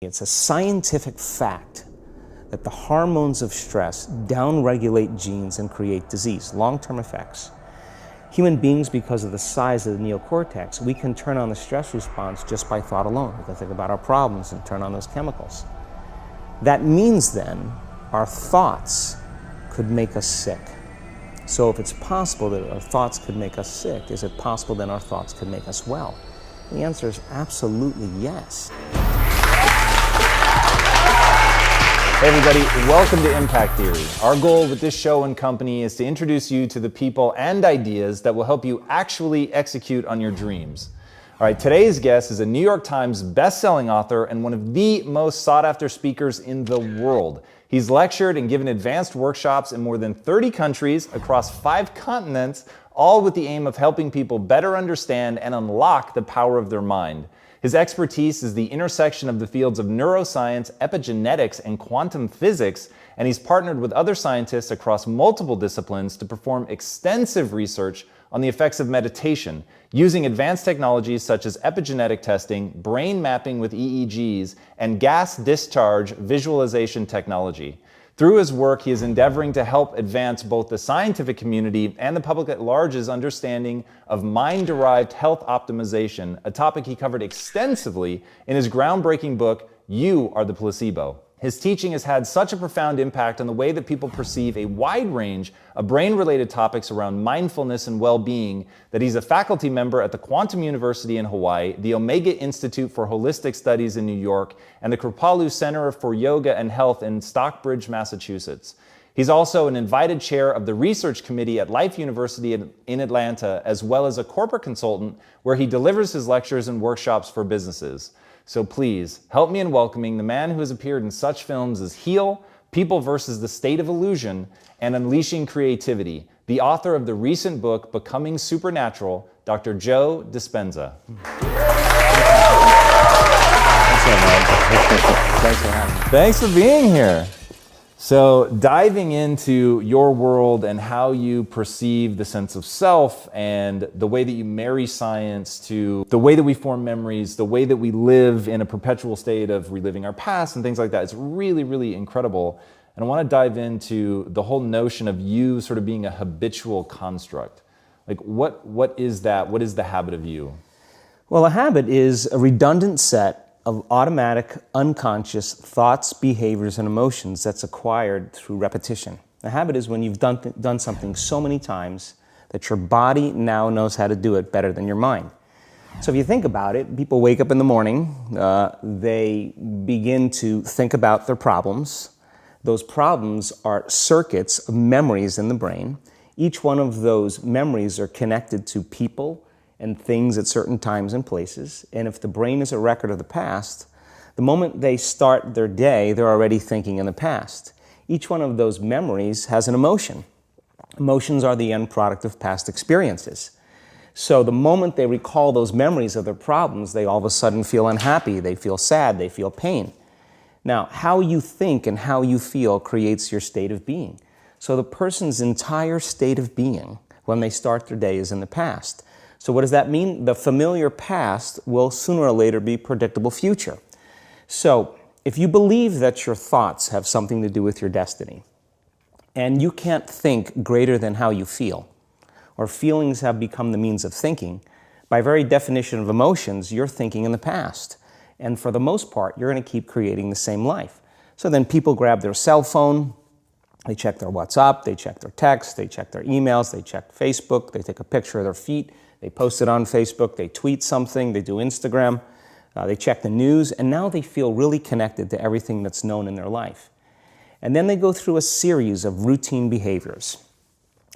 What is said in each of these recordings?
It's a scientific fact that the hormones of stress downregulate genes and create disease, long-term effects. Human beings, because of the size of the neocortex, we can turn on the stress response just by thought alone. We can think about our problems and turn on those chemicals. That means then our thoughts could make us sick. So if it's possible that our thoughts could make us sick, is it possible then our thoughts could make us well? The answer is absolutely yes. Hey everybody, welcome to Impact Theory. Our goal with this show and company is to introduce you to the people and ideas that will help you actually execute on your dreams. All right, today's guest is a New York Times best-selling author and one of the most sought-after speakers in the world. He's lectured and given advanced workshops in more than 30 countries across 5 continents, all with the aim of helping people better understand and unlock the power of their mind. His expertise is the intersection of the fields of neuroscience, epigenetics, and quantum physics, and he's partnered with other scientists across multiple disciplines to perform extensive research on the effects of meditation, using advanced technologies such as epigenetic testing, brain mapping with EEGs, and gas discharge visualization technology. Through his work, he is endeavoring to help advance both the scientific community and the public at large's understanding of mind-derived health optimization, a topic he covered extensively in his groundbreaking book, You Are the Placebo. His teaching has had such a profound impact on the way that people perceive a wide range of brain-related topics around mindfulness and well-being that he's a faculty member at the Quantum University in Hawaii, the Omega Institute for Holistic Studies in New York, and the Kripalu Center for Yoga and Health in Stockbridge, Massachusetts. He's also an invited chair of the research committee at Life University in Atlanta, as well as a corporate consultant where he delivers his lectures and workshops for businesses. So please, help me in welcoming the man who has appeared in such films as Heal, People versus the State of Illusion, and Unleashing Creativity, the author of the recent book, Becoming Supernatural, Dr. Joe Dispenza. Thanks for being here. So diving into your world and how you perceive the sense of self and the way that you marry science to the way that we form memories, the way that we live in a perpetual state of reliving our past and things like that, it's really, really incredible. And I want to dive into the whole notion of you sort of being a habitual construct. Like what is that? What is the habit of you? Well, a habit is a redundant set of automatic, unconscious thoughts, behaviors, and emotions that's acquired through repetition. A habit is when you've done something so many times that your body now knows how to do it better than your mind. So if you think about it, people wake up in the morning, they begin to think about their problems. Those problems are circuits of memories in the brain. Each one of those memories are connected to people and things at certain times and places. And if the brain is a record of the past, the moment they start their day, they're already thinking in the past. Each one of those memories has an emotion. Emotions are the end product of past experiences. So the moment they recall those memories of their problems, they all of a sudden feel unhappy, they feel sad, they feel pain. Now, how you think and how you feel creates your state of being. So the person's entire state of being when they start their day is in the past. So what does that mean? The familiar past will sooner or later be predictable future. So if you believe that your thoughts have something to do with your destiny, and you can't think greater than how you feel, or feelings have become the means of thinking, by very definition of emotions, you're thinking in the past. And for the most part, you're going to keep creating the same life. So then people grab their cell phone, they check their WhatsApp, they check their text, they check their emails, they check Facebook, they take a picture of their feet, they post it on Facebook, they tweet something, they do Instagram, they check the news, and now they feel really connected to everything that's known in their life. And then they go through a series of routine behaviors.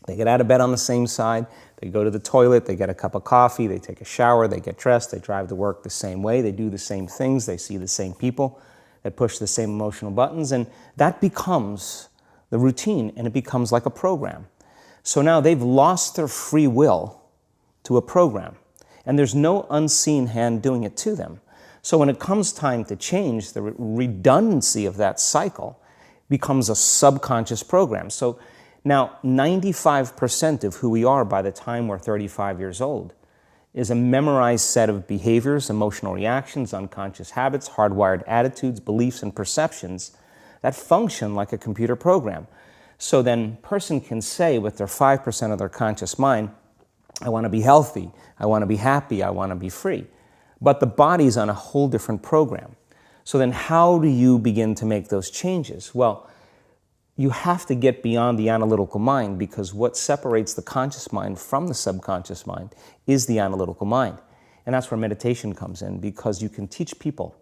They get out of bed on the same side, they go to the toilet, they get a cup of coffee, they take a shower, they get dressed, they drive to work the same way, they do the same things, they see the same people, that push the same emotional buttons, and that becomes the routine, and it becomes like a program. So now they've lost their free will to a program, and there's no unseen hand doing it to them. So when it comes time to change, the redundancy of that cycle becomes a subconscious program. So now 95% of who we are by the time we're 35 years old is a memorized set of behaviors, emotional reactions, unconscious habits, hardwired attitudes, beliefs, and perceptions that function like a computer program. So then a person can say with their 5% of their conscious mind, I want to be healthy, I want to be happy, I want to be free. But the body's on a whole different program. So then how do you begin to make those changes? Well, you have to get beyond the analytical mind, because what separates the conscious mind from the subconscious mind is the analytical mind. And that's where meditation comes in, because you can teach people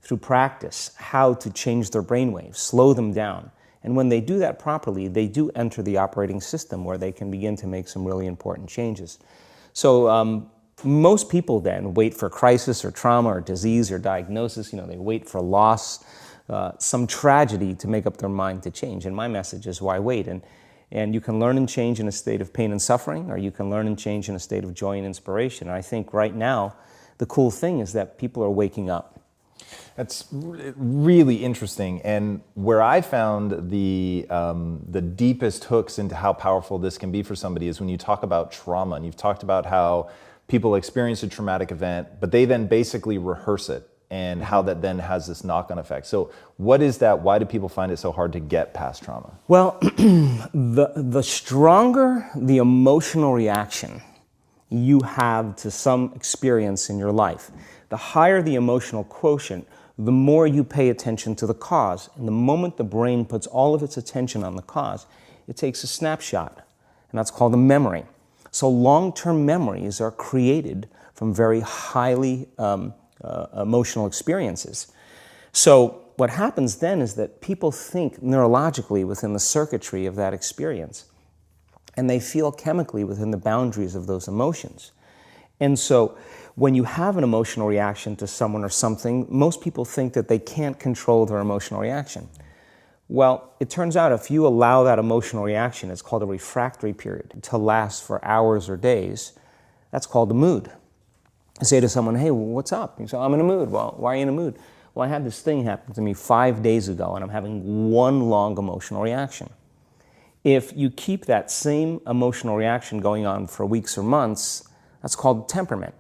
through practice how to change their brainwaves, slow them down. And when they do that properly, they do enter the operating system where they can begin to make some really important changes. So most people then wait for crisis or trauma or disease or diagnosis. They wait for loss, some tragedy to make up their mind to change. And my message is, why wait? And you can learn and change in a state of pain and suffering, or you can learn and change in a state of joy and inspiration. And I think right now, the cool thing is that people are waking up. That's really interesting. And where I found the deepest hooks into how powerful this can be for somebody is when you talk about trauma. And you've talked about how people experience a traumatic event, but they then basically rehearse it, and how that then has this knock-on effect. So what is that? Why do people find it so hard to get past trauma? Well, the stronger the emotional reaction you have to some experience in your life, the higher the emotional quotient, the more you pay attention to the cause. And the moment the brain puts all of its attention on the cause, it takes a snapshot, and that's called a memory. So long-term memories are created from very highly emotional experiences. So what happens then is that people think neurologically within the circuitry of that experience, and they feel chemically within the boundaries of those emotions. And so when you have an emotional reaction to someone or something, most people think that they can't control their emotional reaction. Well, it turns out if you allow that emotional reaction, it's called a refractory period, to last for hours or days, that's called the mood. I say to someone, hey, what's up? You say, I'm in a mood. Well, why are you in a mood? Well, I had this thing happen to me 5 days ago, and I'm having one long emotional reaction. If you keep that same emotional reaction going on for weeks or months, that's called temperament.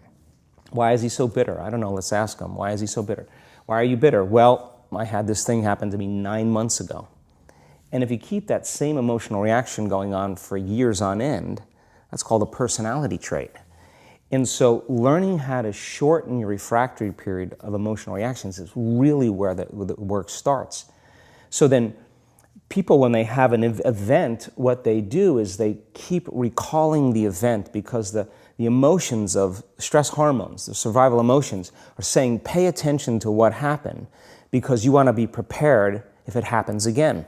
Why is he so bitter? I don't know, let's ask him. Why is he so bitter? Why are you bitter? Well, I had this thing happen to me 9 months ago. And if you keep that same emotional reaction going on for years on end, that's called a personality trait. And so learning how to shorten your refractory period of emotional reactions is really where the work starts. So then people, when they have an event, what they do is they keep recalling the event, because the emotions of stress hormones, the survival emotions, are saying, pay attention to what happened, because you want to be prepared if it happens again.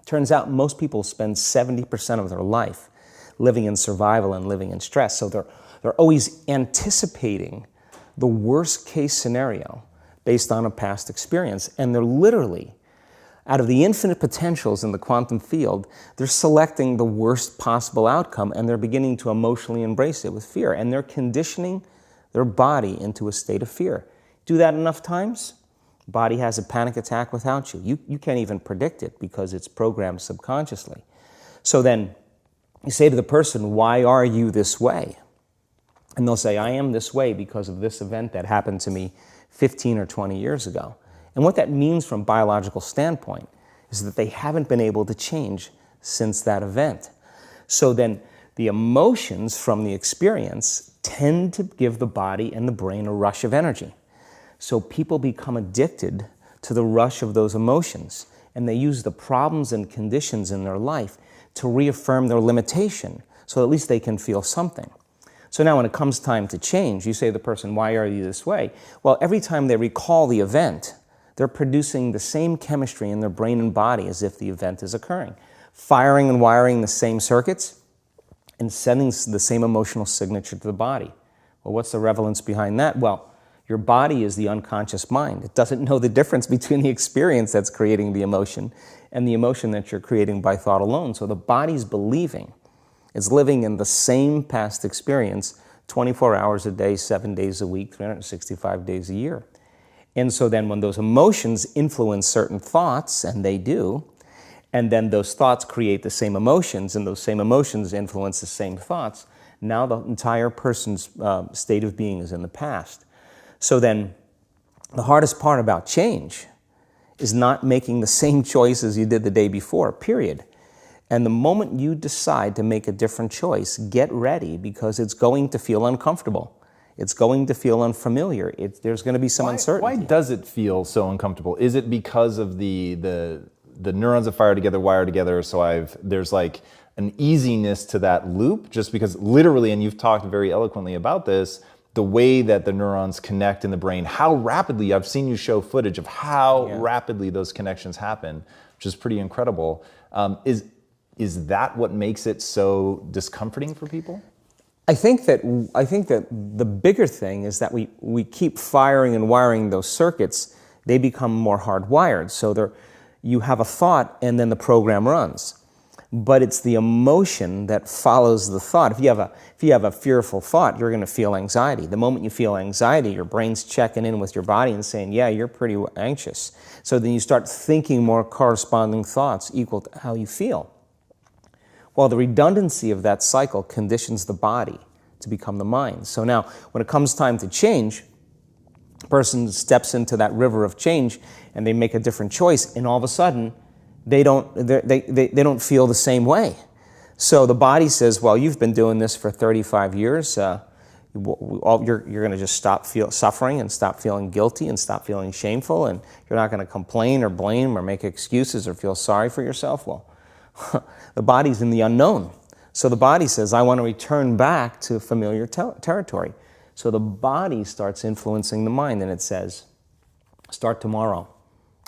Turns out most people spend 70% of their life living in survival and living in stress. So they're always anticipating the worst case scenario based on a past experience. And they're literally, out of the infinite potentials in the quantum field, they're selecting the worst possible outcome, and they're beginning to emotionally embrace it with fear. And they're conditioning their body into a state of fear. Do that enough times, body has a panic attack without you. You can't even predict it because it's programmed subconsciously. So then you say to the person, why are you this way? And they'll say, I am this way because of this event that happened to me 15 or 20 years ago. And what that means from a biological standpoint is that they haven't been able to change since that event. So then the emotions from the experience tend to give the body and the brain a rush of energy. So people become addicted to the rush of those emotions, and they use the problems and conditions in their life to reaffirm their limitation, so at least they can feel something. So now when it comes time to change, you say to the person, why are you this way? Well, every time they recall the event, they're producing the same chemistry in their brain and body as if the event is occurring, firing and wiring the same circuits and sending the same emotional signature to the body. Well, what's the relevance behind that? Well, your body is the unconscious mind. It doesn't know the difference between the experience that's creating the emotion and the emotion that you're creating by thought alone. So the body's believing it's living in the same past experience 24 hours a day, 7 days a week, 365 days a year. And so then when those emotions influence certain thoughts, and they do, and then those thoughts create the same emotions, and those same emotions influence the same thoughts, Now the entire person's state of being is in the past. So then the hardest part about change is not making the same choices you did the day before, period. And the moment you decide to make a different choice, get ready, because it's going to feel uncomfortable. It's going to feel unfamiliar. There's going to be some uncertainty. Why does it feel so uncomfortable? Is it because of the neurons that fire together, wire together, so there's like an easiness to that loop, just because literally, and you've talked very eloquently about this, the way that the neurons connect in the brain, how rapidly, I've seen you show footage of how rapidly those connections happen, which is pretty incredible. Is that what makes it so discomforting for people? I think that the bigger thing is that we keep firing and wiring those circuits. They become more hardwired. So you have a thought and then the program runs. But it's the emotion that follows the thought. If you have a fearful thought, you're going to feel anxiety. The moment you feel anxiety, your brain's checking in with your body and saying, yeah, you're pretty anxious. So then you start thinking more corresponding thoughts equal to how you feel. Well, the redundancy of that cycle conditions the body to become the mind. So now, when it comes time to change, a person steps into that river of change and they make a different choice, and all of a sudden, they don't feel the same way. So the body says, well, you've been doing this for 35 years. You're going to just stop suffering and stop feeling guilty and stop feeling shameful, and you're not going to complain or blame or make excuses or feel sorry for yourself. Well, the body's in the unknown. So the body says, I want to return back to familiar territory. So the body starts influencing the mind, and it says, start tomorrow.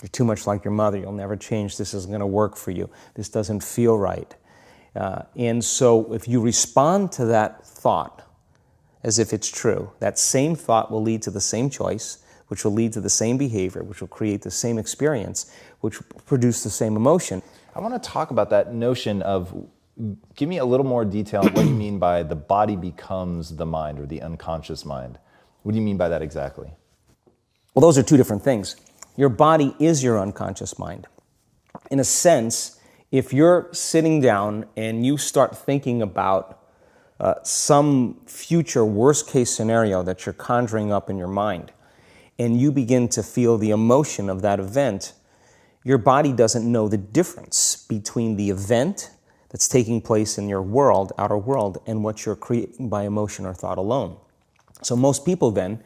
You're too much like your mother. You'll never change. This isn't going to work for you. This doesn't feel right. And so if you respond to that thought as if it's true, that same thought will lead to the same choice, which will lead to the same behavior, which will create the same experience, which will produce the same emotion. I want to talk about that notion of, give me a little more detail on what you mean by the body becomes the mind, or the unconscious mind. What do you mean by that exactly? Well, those are two different things. Your body is your unconscious mind. In a sense, if you're sitting down and you start thinking about some future worst-case scenario that you're conjuring up in your mind, and you begin to feel the emotion of that event, your body doesn't know the difference between the event that's taking place in your world, outer world, and what you're creating by emotion or thought alone. So most people then,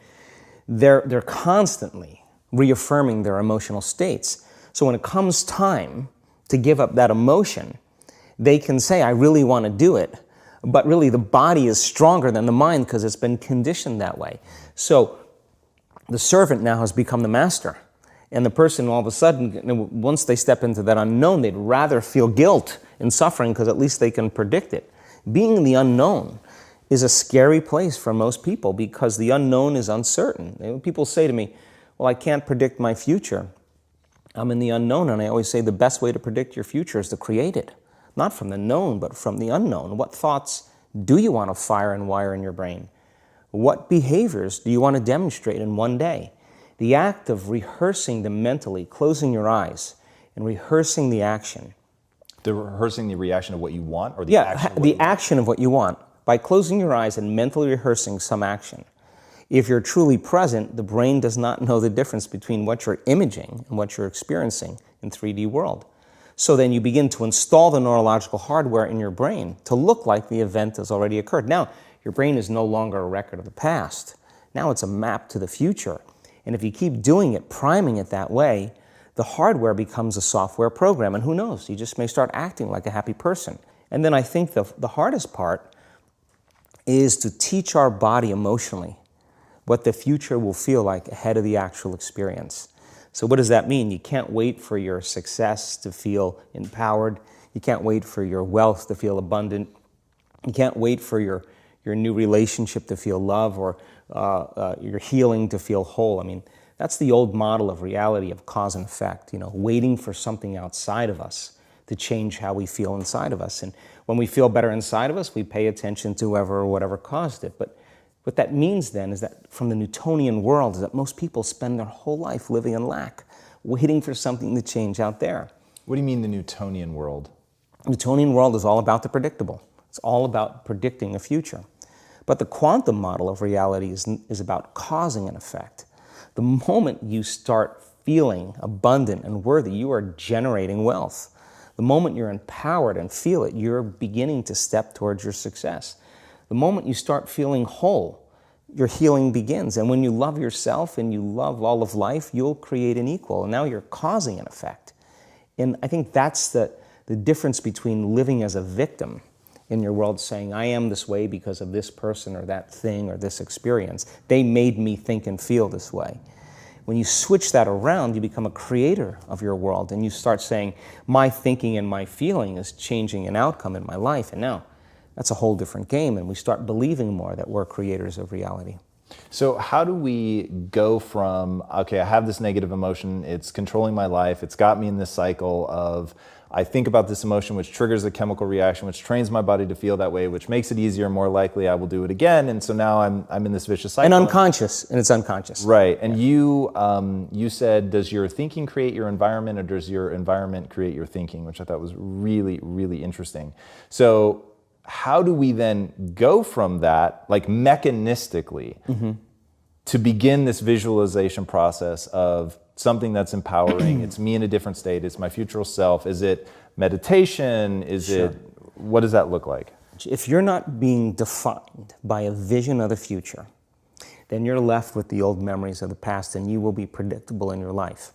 they're constantly reaffirming their emotional states. So when it comes time to give up that emotion, they can say, I really want to do it, but really the body is stronger than the mind because it's been conditioned that way. So the servant now has become the master. And the person, all of a sudden, once they step into that unknown, they'd rather feel guilt and suffering because at least they can predict it. Being in the unknown is a scary place for most people because the unknown is uncertain. People say to me, well, I can't predict my future. I'm in the unknown, and I always say the best way to predict your future is to create it. Not from the known, but from the unknown. What thoughts do you want to fire and wire in your brain? What behaviors do you want to demonstrate in one day? The act of rehearsing them mentally, closing your eyes, and rehearsing the action. Rehearsing the reaction of what you want, or action of what you want. By closing your eyes and mentally rehearsing some action. If you're truly present, the brain does not know the difference between what you're imaging and what you're experiencing in 3D world. So then you begin to install the neurological hardware in your brain to look like the event has already occurred. Now, your brain is no longer a record of the past. Now it's a map to the future. And if you keep doing it, priming it that way, the hardware becomes a software program. And who knows, you just may start acting like a happy person. And then I think the hardest part is to teach our body emotionally what the future will feel like ahead of the actual experience. So what does that mean? You can't wait for your success to feel empowered. You can't wait for your wealth to feel abundant. You can't wait for your new relationship to feel love, or your healing to feel whole. I mean, that's the old model of reality, of cause and effect, waiting for something outside of us to change how we feel inside of us. And when we feel better inside of us, we pay attention to whoever or whatever caused it. But what that means then is that from the Newtonian world is that most people spend their whole life living in lack, waiting for something to change out there. What do you mean the Newtonian world? The Newtonian world is all about the predictable. It's all about predicting a future. But the quantum model of reality is about causing an effect. The moment you start feeling abundant and worthy, you are generating wealth. The moment you're empowered and feel it, you're beginning to step towards your success. The moment you start feeling whole, your healing begins. And when you love yourself and you love all of life, you'll create an equal. And now you're causing an effect. And I think that's the difference between living as a victim in your world, saying, I am this way because of this person or that thing or this experience. They made me think and feel this way. When you switch that around, you become a creator of your world, and you start saying, my thinking and my feeling is changing an outcome in my life. And now that's a whole different game, and we start believing more that we're creators of reality. So how do we go from, okay, I have this negative emotion, it's controlling my life, it's got me in this cycle of, I think about this emotion, which triggers a chemical reaction, which trains my body to feel that way, which makes it easier, more likely I will do it again. And so now I'm in this vicious cycle. And it's unconscious. Right. And you said, does your thinking create your environment, or does your environment create your thinking, which I thought was really, really interesting. So how do we then go from that, like mechanistically, to begin this visualization process of something that's empowering? It's me in a different state. It's my future self. Is it meditation? What does that look like? If you're not being defined by a vision of the future, then you're left with the old memories of the past, and you will be predictable in your life.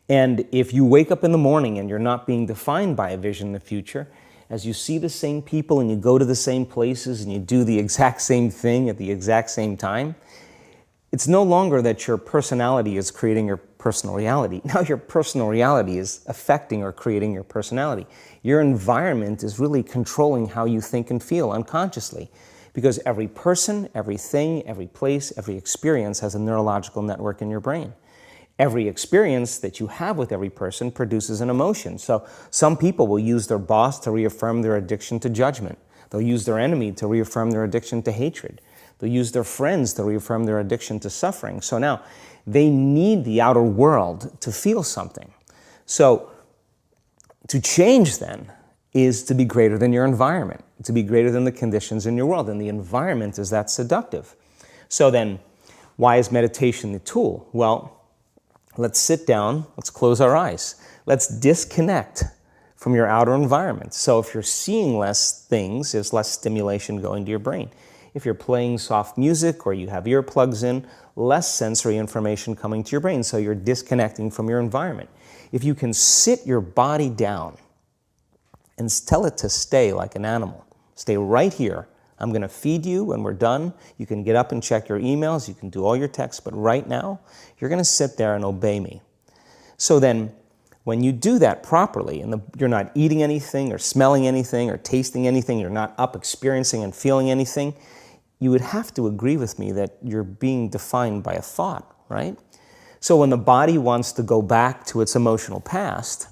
And if you wake up in the morning and you're not being defined by a vision in the future, as you see the same people and you go to the same places and you do the exact same thing at the exact same time, it's no longer that your personality is creating your personal reality. Now your personal reality is affecting or creating your personality. Your environment is really controlling how you think and feel unconsciously, because every person, everything, every place, every experience has a neurological network in your brain. Every experience that you have with every person produces an emotion. So some people will use their boss to reaffirm their addiction to judgment. They'll use their enemy to reaffirm their addiction to hatred. They'll use their friends to reaffirm their addiction to suffering. So now they need the outer world to feel something. So to change then is to be greater than your environment, to be greater than the conditions in your world. And the environment is that seductive. So then why is meditation the tool? Well, let's sit down, let's close our eyes. Let's disconnect from your outer environment. So if you're seeing less things, there's less stimulation going to your brain. If you're playing soft music or you have earplugs in, less sensory information coming to your brain, so you're disconnecting from your environment. If you can sit your body down and tell it to stay like an animal, stay right here. I'm going to feed you when we're done. You can get up and check your emails. You can do all your texts. But right now, you're going to sit there and obey me. So then, when you do that properly, and you're not eating anything or smelling anything or tasting anything, you're not up experiencing and feeling anything, you would have to agree with me that you're being defined by a thought, right? So when the body wants to go back to its emotional past,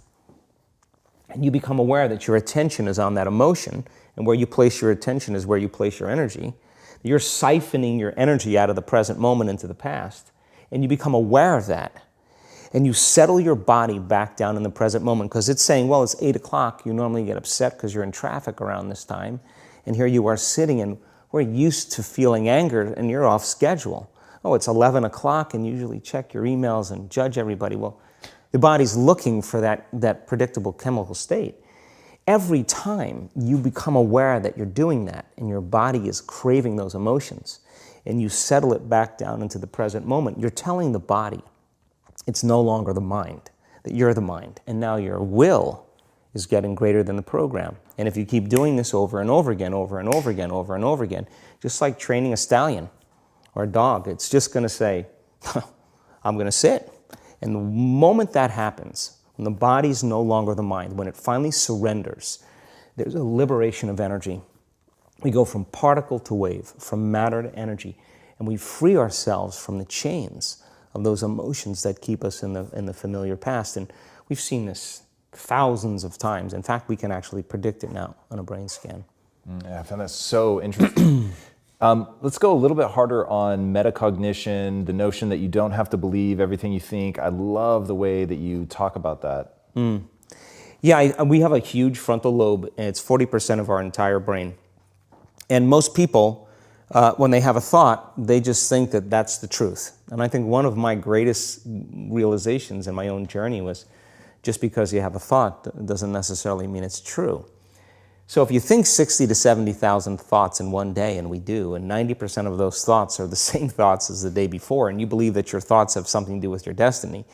and you become aware that your attention is on that emotion, and where you place your attention is where you place your energy, you're siphoning your energy out of the present moment into the past, and you become aware of that. And you settle your body back down in the present moment, because it's saying, well, it's 8 o'clock. You normally get upset because you're in traffic around this time, and here you are sitting, and we're used to feeling anger, and you're off schedule. Oh, it's 11 o'clock, and you usually check your emails and judge everybody. Well, the body's looking for that predictable chemical state. Every time you become aware that you're doing that and your body is craving those emotions and you settle it back down into the present moment, you're telling the body it's no longer the mind, that you're the mind. And now your will is getting greater than the program. And if you keep doing this over and over again, over and over again, over and over again, just like training a stallion or a dog, it's just going to say, I'm going to sit. And the moment that happens, when the body's no longer the mind, when it finally surrenders, there's a liberation of energy. We go from particle to wave, from matter to energy, and we free ourselves from the chains of those emotions that keep us in the familiar past. And we've seen this thousands of times. In fact, we can actually predict it now on a brain scan. Yeah, I found that so interesting. Let's go a little bit harder on metacognition, the notion that you don't have to believe everything you think. I love the way that you talk about that. Yeah, we have a huge frontal lobe, and it's 40% of our entire brain. And most people, when they have a thought, they just think that that's the truth. And I think one of my greatest realizations in my own journey was just because you have a thought doesn't necessarily mean it's true. So if you think 60 to 70,000 thoughts in one day, and we do, and 90% of those thoughts are the same thoughts as the day before, and you believe that your thoughts have something to do with your destiny,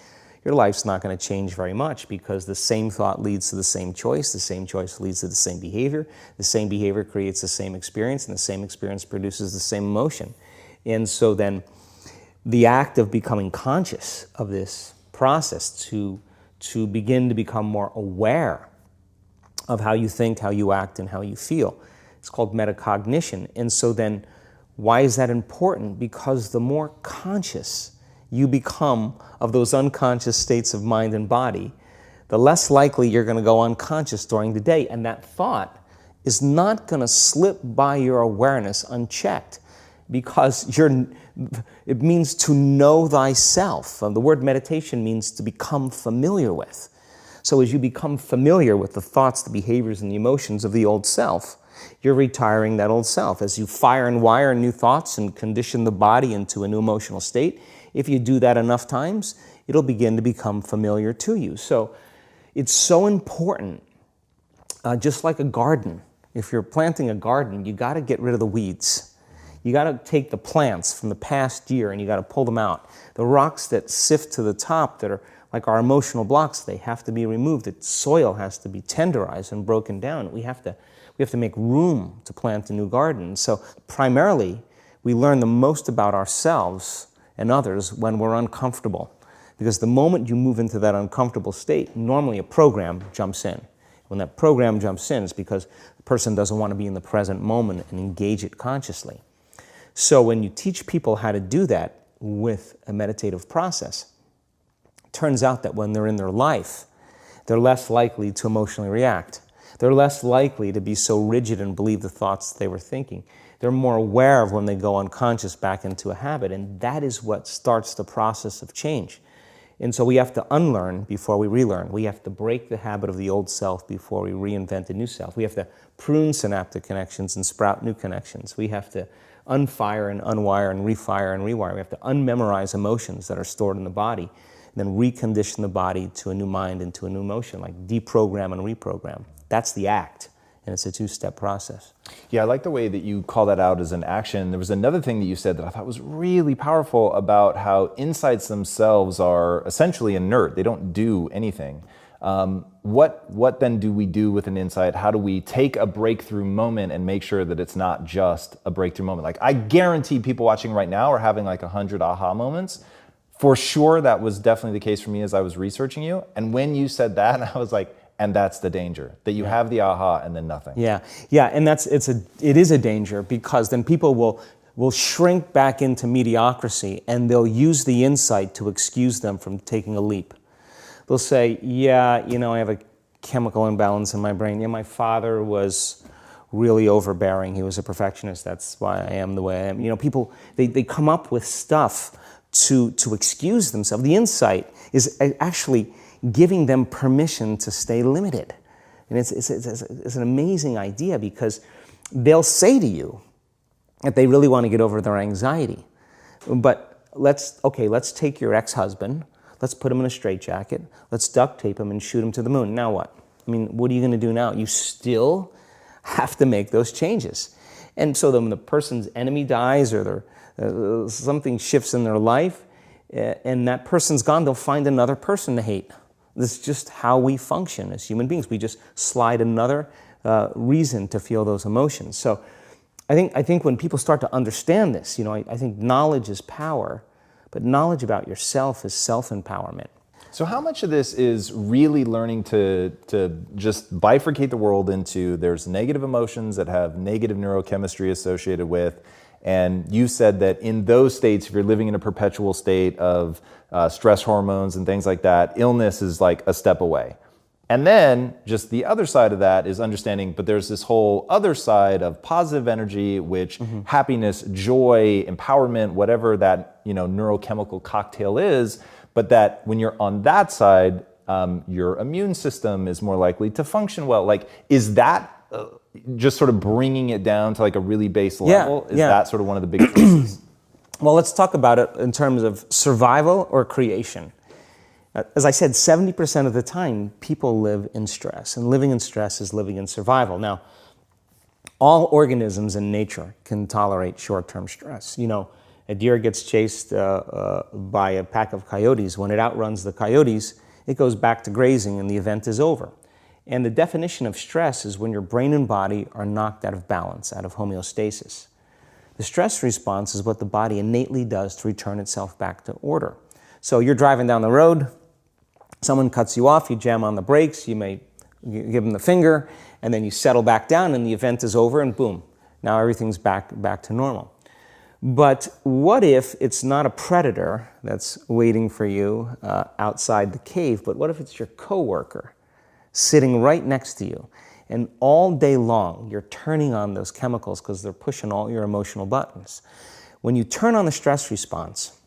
your life's not going to change very much, because the same thought leads to the same choice leads to the same behavior creates the same experience, and the same experience produces the same emotion. And so then the act of becoming conscious of this process to begin to become more aware of how you think, how you act, and how you feel, it's called metacognition. And so then why is that important? Because the more conscious you become of those unconscious states of mind and body, the less likely you're going to go unconscious during the day. And that thought is not going to slip by your awareness unchecked, because it means to know thyself. The word meditation means to become familiar with. So as you become familiar with the thoughts, the behaviors, and the emotions of the old self, you're retiring that old self. As you fire and wire new thoughts and condition the body into a new emotional state, if you do that enough times, it'll begin to become familiar to you. So it's so important, just like a garden. If you're planting a garden, you got to get rid of the weeds. You got to take the plants from the past year and you got to pull them out. The rocks that sift to the top that are like our emotional blocks, they have to be removed. The soil has to be tenderized and broken down. We have to make room to plant a new garden. So primarily, we learn the most about ourselves and others when we're uncomfortable. Because the moment you move into that uncomfortable state, normally a program jumps in. When that program jumps in, it's because the person doesn't want to be in the present moment and engage it consciously. So when you teach people how to do that with a meditative process, it turns out that when they're in their life, they're less likely to emotionally react. They're less likely to be so rigid and believe the thoughts they were thinking. They're more aware of when they go unconscious back into a habit, and that is what starts the process of change. And so we have to unlearn before we relearn. We have to break the habit of the old self before we reinvent a new self. We have to prune synaptic connections and sprout new connections. We have to unfire and unwire and refire and rewire. We have to unmemorize emotions that are stored in the body, and then recondition the body to a new mind and to a new emotion, like deprogram and reprogram. That's the act, and it's a two-step process. Yeah, I like the way that you call that out as an action. There was another thing that you said that I thought was really powerful about how insights themselves are essentially inert. They don't do anything. What then do we do with an insight? How do we take a breakthrough moment and make sure that it's not just a breakthrough moment? Like, I guarantee people watching right now are having like 100 aha moments. For sure, that was definitely the case for me as I was researching you. And when you said that, I was like, and that's the danger, that you have the aha and then nothing. Yeah, and it is a danger, because then people will shrink back into mediocrity, and they'll use the insight to excuse them from taking a leap. They'll say, yeah, I have a chemical imbalance in my brain. Yeah, my father was really overbearing. He was a perfectionist. That's why I am the way I am. People, they come up with stuff to excuse themselves. The insight is actually giving them permission to stay limited. And it's an amazing idea, because they'll say to you that they really want to get over their anxiety. But let's take your ex-husband, let's put him in a straitjacket, let's duct tape him and shoot him to the moon. Now what? I mean, what are you going to do now? You still have to make those changes. And so then when the person's enemy dies, or something shifts in their life, and that person's gone, they'll find another person to hate. This is just how we function as human beings. We just slide another reason to feel those emotions. So I think when people start to understand this, I think knowledge is power, but knowledge about yourself is self-empowerment. So how much of this is really learning to just bifurcate the world into, there's negative emotions that have negative neurochemistry associated with, and you said that in those states, if you're living in a perpetual state of stress hormones and things like that, illness is like a step away. And then just the other side of that is understanding, but there's this whole other side of positive energy, which happiness, joy, empowerment, whatever that neurochemical cocktail is, but that when you're on that side, your immune system is more likely to function well. Like, is that just sort of bringing it down to like a really base level, is yeah. that sort of one of the big pieces? Well, let's talk about it in terms of survival or creation. As I said, 70% of the time, people live in stress, and living in stress is living in survival. Now, all organisms in nature can tolerate short-term stress. You know, a deer gets chased by a pack of coyotes. When it outruns the coyotes, it goes back to grazing and the event is over. And the definition of stress is when your brain and body are knocked out of balance, out of homeostasis. The stress response is what the body innately does to return itself back to order. So you're driving down the road, someone cuts you off, you jam on the brakes, you may give them the finger, and then you settle back down and the event is over and boom, now everything's back to normal. But what if it's not a predator that's waiting for you outside the cave, but what if it's your coworker sitting right next to you? And all day long, you're turning on those chemicals because they're pushing all your emotional buttons. When you turn on the stress response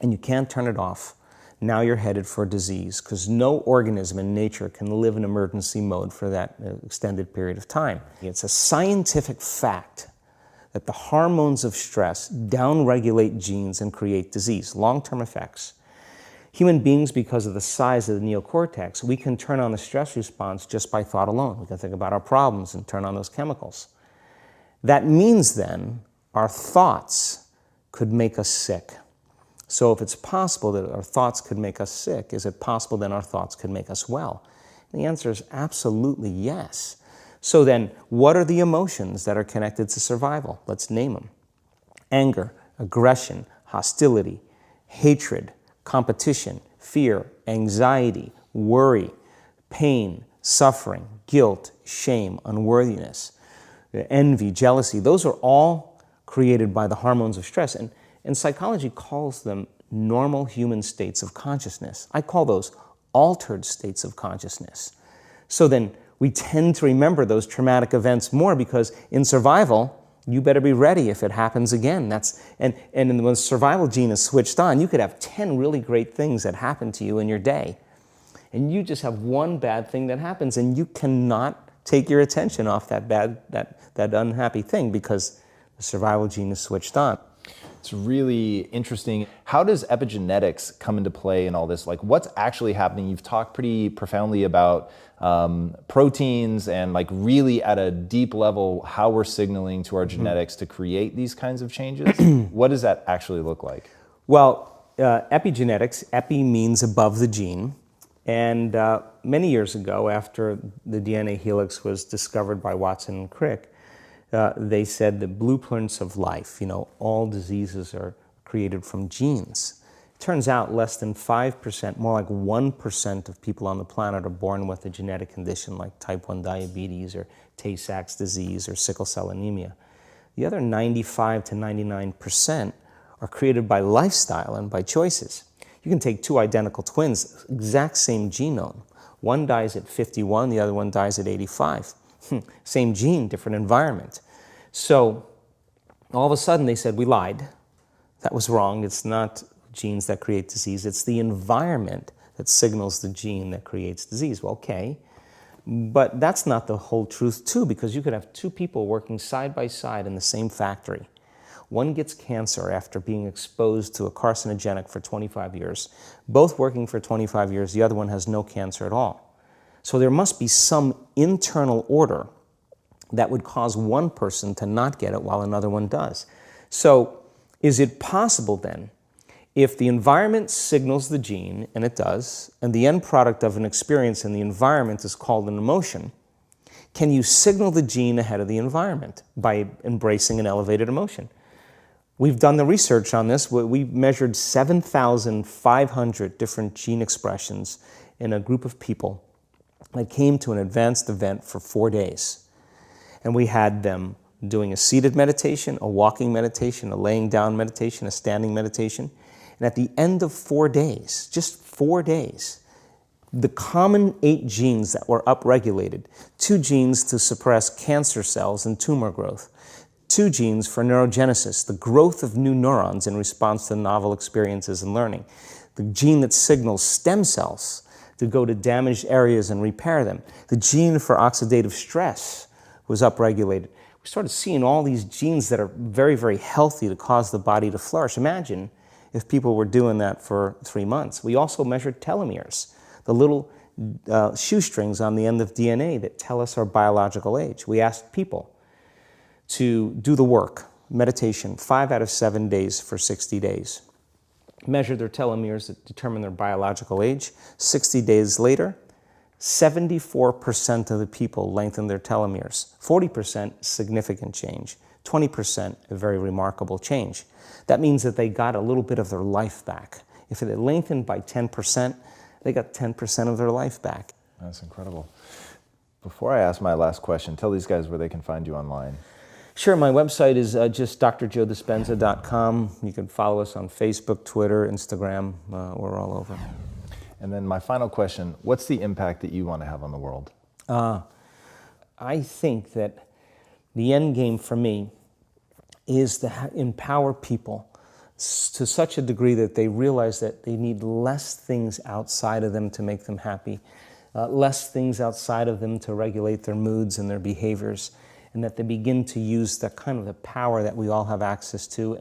and you can't turn it off, now you're headed for disease because no organism in nature can live in emergency mode for that extended period of time. It's a scientific fact that the hormones of stress downregulate genes and create disease, long-term effects. Human beings, because of the size of the neocortex, we can turn on the stress response just by thought alone. We can think about our problems and turn on those chemicals. That means then our thoughts could make us sick. So if it's possible that our thoughts could make us sick, is it possible then our thoughts could make us well? And the answer is absolutely yes. So then, what are the emotions that are connected to survival? Let's name them. Anger, aggression, hostility, hatred, competition, fear, anxiety, worry, pain, suffering, guilt, shame, unworthiness, envy, jealousy. Those are all created by the hormones of stress. And psychology calls them normal human states of consciousness. I call those altered states of consciousness. So then we tend to remember those traumatic events more because in survival, you better be ready if it happens again. And when the survival gene is switched on, you could have 10 really great things that happen to you in your day. And you just have one bad thing that happens and you cannot take your attention off that unhappy thing because the survival gene is switched on. It's really interesting. How does epigenetics come into play in all this? Like, what's actually happening? You've talked pretty profoundly about proteins and like really at a deep level how we're signaling to our genetics to create these kinds of changes. What does that actually look like? Well, epigenetics, epi means above the gene. And many years ago, after the DNA helix was discovered by Watson and Crick, they said the blueprints of life, all diseases are created from genes. It turns out less than 5%, more like 1% of people on the planet are born with a genetic condition like type 1 diabetes or Tay-Sachs disease or sickle cell anemia. The other 95 to 99% are created by lifestyle and by choices. You can take two identical twins, exact same genome. One dies at 51, the other one dies at 85. Same gene, different environment. So all of a sudden they said, we lied. That was wrong. It's not genes that create disease. It's the environment that signals the gene that creates disease. Well, okay. But that's not the whole truth too, because you could have two people working side by side in the same factory. One gets cancer after being exposed to a carcinogenic for 25 years. Both working for 25 years, the other one has no cancer at all. So there must be some internal order that would cause one person to not get it while another one does. So is it possible then, if the environment signals the gene, and it does, and the end product of an experience in the environment is called an emotion, can you signal the gene ahead of the environment by embracing an elevated emotion? We've done the research on this. We measured 7,500 different gene expressions in a group of people that came to an advanced event for 4 days. And we had them doing a seated meditation, a walking meditation, a laying down meditation, a standing meditation. And at the end of 4 days, just 4 days, the common 8 genes that were upregulated, 2 genes to suppress cancer cells and tumor growth, 2 genes for neurogenesis, the growth of new neurons in response to novel experiences and learning, the gene that signals stem cells to go to damaged areas and repair them, the gene for oxidative stress, was upregulated. We started seeing all these genes that are very, very healthy to cause the body to flourish. Imagine if people were doing that for 3 months. We also measured telomeres, the little shoestrings on the end of DNA that tell us our biological age. We asked people to do the work, meditation, 5 out of 7 days for 60 days. Measure their telomeres that determine their biological age. 60 days later, 74% of the people lengthened their telomeres. 40% significant change. 20% a very remarkable change. That means that they got a little bit of their life back. If it had lengthened by 10%, they got 10% of their life back. That's incredible. Before I ask my last question, tell these guys where they can find you online. Sure, my website is just drjoedispenza.com. You can follow us on Facebook, Twitter, Instagram. We're all over. And then my final question, what's the impact that you want to have on the world? I think that the end game for me is to empower people to such a degree that they realize that they need less things outside of them to make them happy, less things outside of them to regulate their moods and their behaviors, and that they begin to use the kind of the power that we all have access to,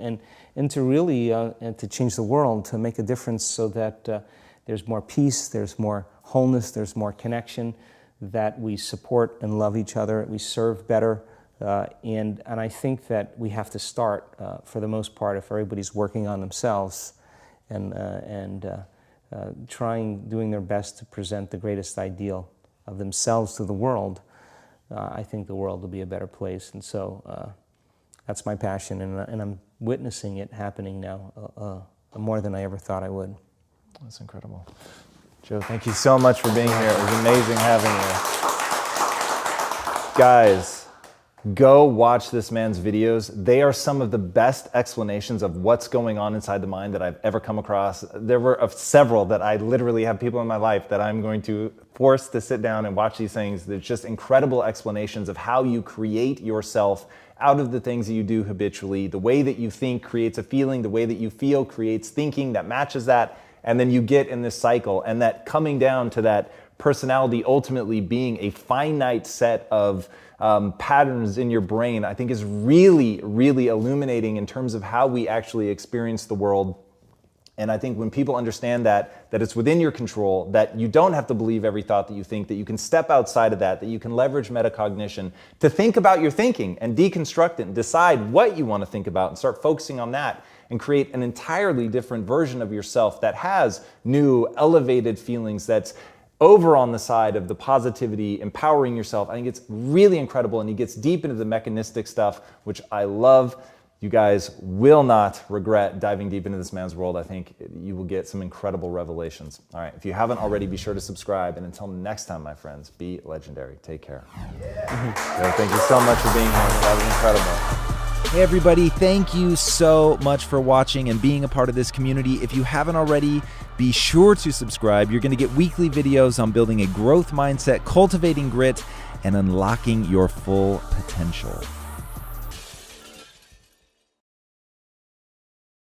and to really and to change the world, to make a difference so that there's more peace, there's more wholeness, there's more connection, that we support and love each other, we serve better. And I think that we have to start, for the most part, if everybody's working on themselves and doing their best to present the greatest ideal of themselves to the world, I think the world will be a better place. And so that's my passion, and I'm witnessing it happening now more than I ever thought I would. That's incredible. Joe, thank you so much for being here. It was amazing having you. Guys, go watch this man's videos. They are some of the best explanations of what's going on inside the mind that I've ever come across. There were several that I literally have people in my life that I'm going to force to sit down and watch these things. There's just incredible explanations of how you create yourself out of the things that you do habitually. The way that you think creates a feeling. The way that you feel creates thinking that matches that. And then you get in this cycle, and that coming down to that personality ultimately being a finite set of patterns in your brain, I think is really, really illuminating in terms of how we actually experience the world. And I think when people understand that it's within your control, that you don't have to believe every thought that you think, that you can step outside of that you can leverage metacognition to think about your thinking and deconstruct it and decide what you want to think about and start focusing on that, and create an entirely different version of yourself that has new, elevated feelings, that's over on the side of the positivity, empowering yourself. I think it's really incredible, and he gets deep into the mechanistic stuff, which I love. You guys will not regret diving deep into this man's world. I think you will get some incredible revelations. All right, if you haven't already, be sure to subscribe. And until next time, my friends, be legendary. Take care. Yeah. Thank you so much for being here. That was incredible. Hey everybody, thank you so much for watching and being a part of this community. If you haven't already, be sure to subscribe. You're going to get weekly videos on building a growth mindset, cultivating grit, and unlocking your full potential.